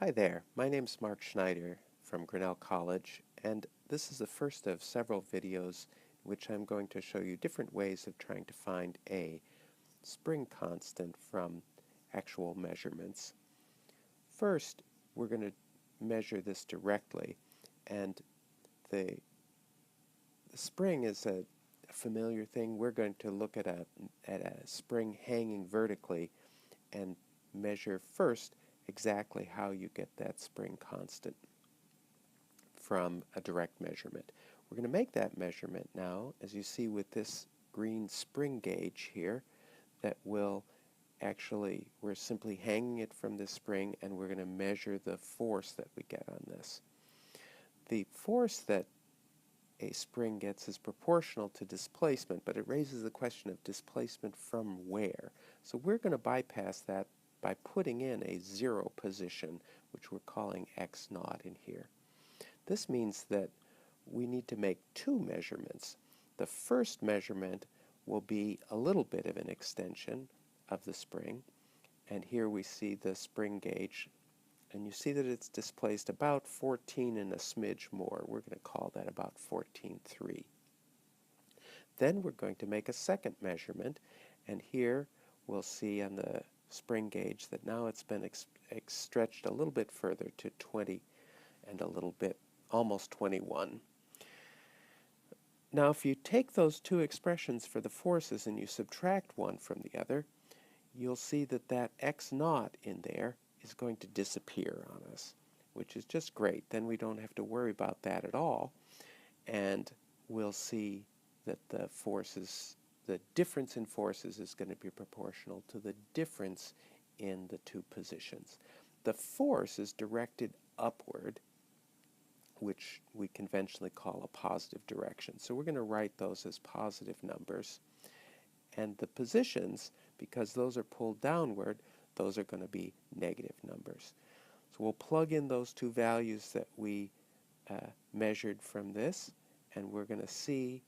Hi there, my name's Mark Schneider from Grinnell College, and this is the first of several videos in which I'm going to show you different ways of trying to find a spring constant from actual measurements. First, we're going to measure this directly, and the, the spring is a familiar thing. We're going to look at a spring hanging vertically and measure first exactly how you get that spring constant from a direct measurement. We're going to make that measurement now, as you see with this green spring gauge here, that will actually, we're simply hanging it from this spring and we're going to measure the force that we get on this. The force that a spring gets is proportional to displacement, but it raises the question of displacement from where. So we're going to bypass that by putting in a zero position, which we're calling x naught in here. This means that we need to make two measurements. The first measurement will be a little bit of an extension of the spring, and here we see the spring gauge, and you see that it's displaced about 14 and a smidge more. We're going to call that about 14.3. Then we're going to make a second measurement, and here we'll see on the spring gauge that now it's been stretched a little bit further to 20 and a little bit, almost 21. Now if you take those two expressions for the forces and you subtract one from the other, you'll see that that x naught in there is going to disappear on us, which is just great. Then we don't have to worry about that at all, and we'll see that the forces, the difference in forces is going to be proportional to the difference in the two positions. The force is directed upward, which we conventionally call a positive direction. So we're going to write those as positive numbers. And the positions, because those are pulled downward, those are going to be negative numbers. So we'll plug in those two values that we measured from this, and we're going to see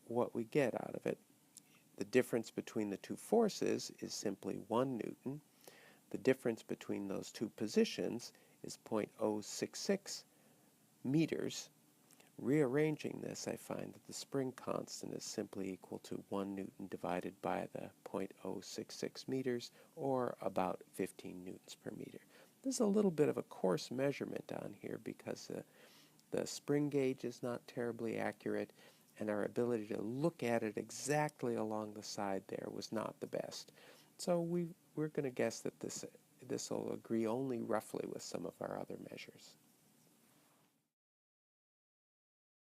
what we get out of it. The difference between the two forces is simply 1 Newton. The difference between those two positions is 0.066 meters. Rearranging this, I find that the spring constant is simply equal to 1 Newton divided by the 0.066 meters, or about 15 newtons per meter. This is a little bit of a coarse measurement on here because the spring gauge is not terribly accurate, and our ability to look at it exactly along the side there was not the best. So we're going to guess that this will agree only roughly with some of our other measures.